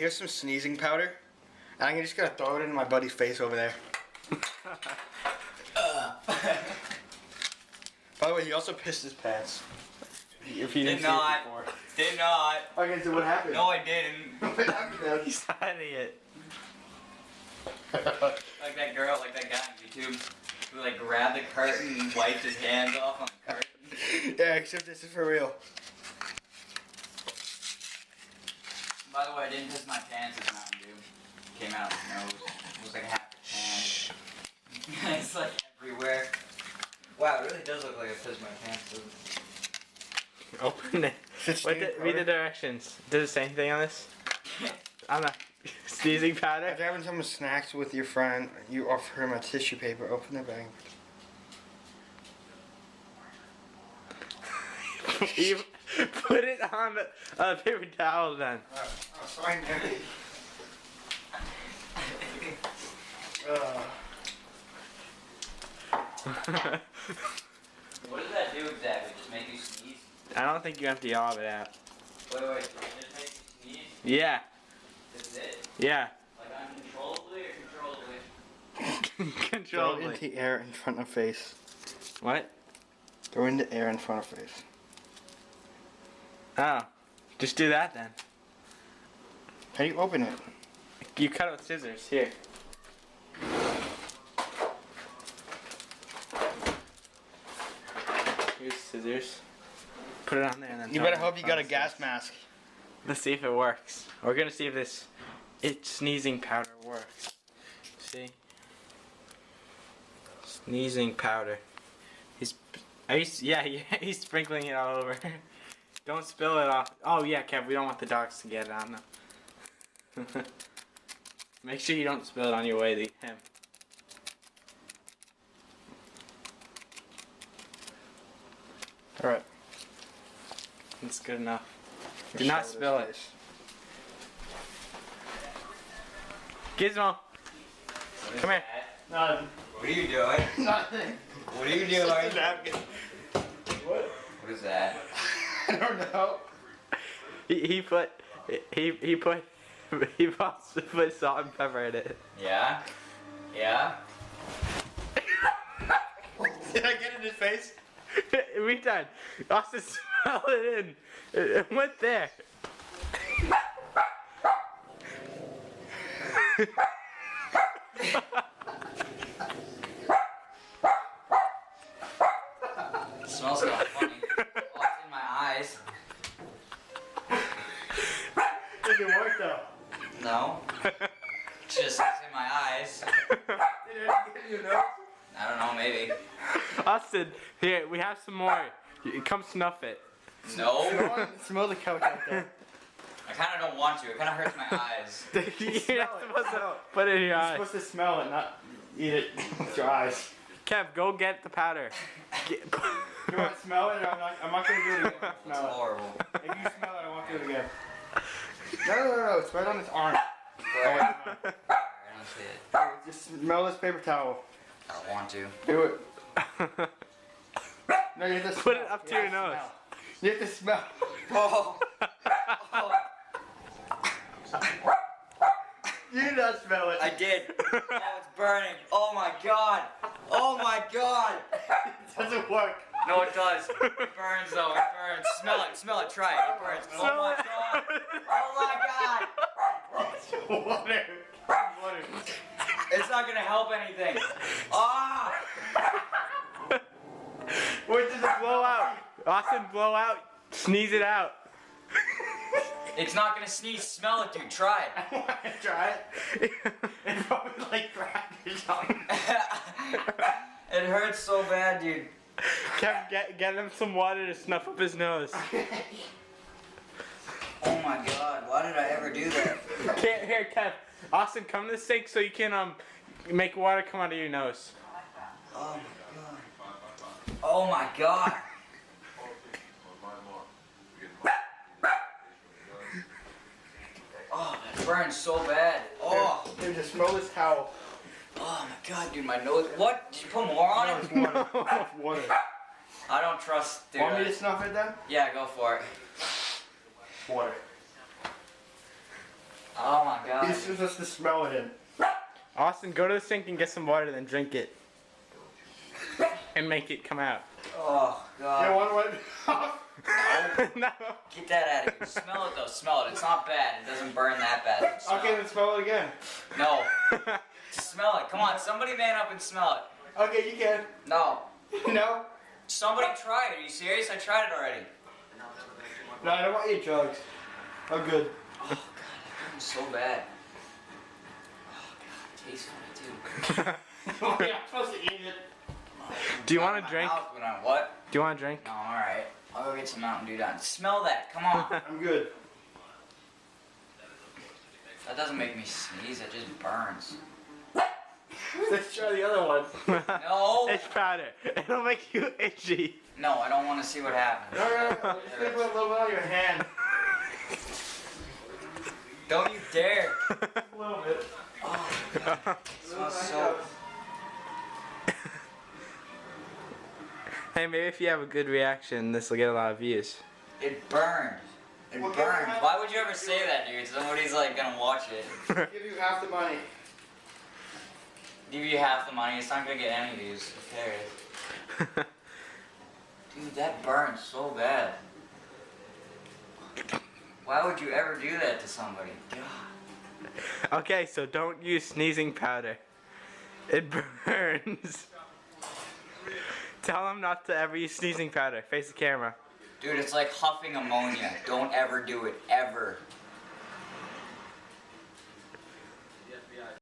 here's some sneezing powder. And I'm just gonna throw it in my buddy's face over there. By the way, he also pissed his pants. If he didn't see it before. Did not. Okay, so what happened? No, I didn't. What happened? He's an idiot. Like that girl, like that guy on YouTube who like grabbed the curtain and wiped his hands off on the curtain. Yeah, except this is for real. By the way, I didn't piss my pants this Mountain Dew. Came out of his nose. It was like half a can. It's like everywhere. Wow, it really does look like I pissed my pants. Open it. Read the directions. Does it say anything on this? On the sneezing powder? After having some snacks with your friend, you offer him a tissue paper. Open the bag. You put it on a paper towel then. Oh, sorry, Mary. What does that do exactly? Just make you sneeze? I don't think you empty all of it out. Wait, just make you sneeze? Yeah. That's it? Yeah. Like uncontrollably or controllably? Throw Controllably. into the air in front of face. What? Throw in the air in front of face. Oh. Just do that then. How do you open it? You cut it with scissors. Here. Here's scissors. Put it on there and then. You better hope you got a gas mask. Let's see if it works. We're gonna see if this sneezing powder works. See? Sneezing powder. He's he's sprinkling it all over. Don't spill it off. Oh yeah, Kev, we don't want the dogs to get it on them. Make sure you don't spill it on your way to him. Alright. It's good enough. Do not spill it. Gizmo! Come here. Nothing. What are you doing? Nothing. What are you doing? What? What is that? I don't know. He put salt and pepper in it. Yeah? Yeah? Did I get it in his face? Retard. Austin, smell it in. It went there. It smells kind of funny. Oh, it's in my eyes. Did it work though? No. It's just it's in my eyes. Did it get in your nose? I don't know, maybe. Austin, here, we have some more. Come snuff it. No. Smell the couch out there. I kind of don't want to. It kind of hurts my eyes. You're not supposed to put it in your You're eye. supposed to smell it, not eat it with your eyes. Kev, go get the powder. You want to smell it? Or I'm not going to do it again. It's Smell it. horrible. If you smell it, I won't do it again. No. It's right on his arm. Where? I don't see it. Just smell this paper towel. I don't want to. Do it. No, you have to smell. Put it up to You your have to nose. smell. You have to smell. Oh. You did not smell it. I did. Oh, it's burning. Oh my god. Oh my god. It doesn't work. No, it does. It burns though. It burns. Smell it. Try it. It burns. Oh my god. Oh my god. Water. Water. It's not gonna help anything. Ah. Where does it Blow out. Austin, blow out. Sneeze it out. It's not gonna sneeze. Smell it, dude. Try it. I want to try it. It's probably like crack or something. It hurts so bad, dude. Kev, get him some water to snuff up his nose. Oh my god. Why did I ever do that? Here, Kev. Austin, come to the sink so you can make water come out of your nose. Oh my god. Oh my god. Oh, that burns so bad. Oh. Dude, just smell this towel. Oh my god, dude, my nose. What? Did you put more on No, it? it's water. It's water. I don't trust, dude. Want me to snuff it then? Yeah, go for it. Water. Oh god. He's supposed to smell it in. Austin, go to the sink and get some water, then drink it. And make it come out. Oh god. You want one? No. Get that out of here. Smell it though. Smell it. It's not bad. It doesn't burn that bad. Smell Okay, it. then smell it again. No. Smell it. Come on. Somebody man up and smell it. Okay, you can. No. No? Somebody try it. Are you serious? I tried it already. No, I don't want your drugs. I'm good. Oh god, that burns so bad. Oh god, it tastes funny too. I'm supposed to eat it. Do you Out want of a my drink? mouth when I- what? Do you want a drink? No, I'm alright. I'll go get some Mountain Dew done. Smell that. Come on. I'm good. That doesn't make me sneeze. It just burns. Let's try the other one. No. Itch powder. It'll make you itchy. No, I don't want to see what happens. No, no, no. Just gonna put a little bit on your hand. Don't you dare. A little bit. Oh, God. It smells so. Hey, maybe if you have a good reaction, this will get a lot of views. It burned. It Well, burned. give me Why would you ever say that, dude? Somebody's like gonna watch it. Give you half the money. Give you half the money. It's not gonna get any views. Who cares? Dude, that burns so bad. Why would you ever do that to somebody? God. Okay, so don't use sneezing powder. It burns. Tell them not to ever use sneezing powder. Face the camera. Dude, it's like huffing ammonia. Don't ever do it. Ever.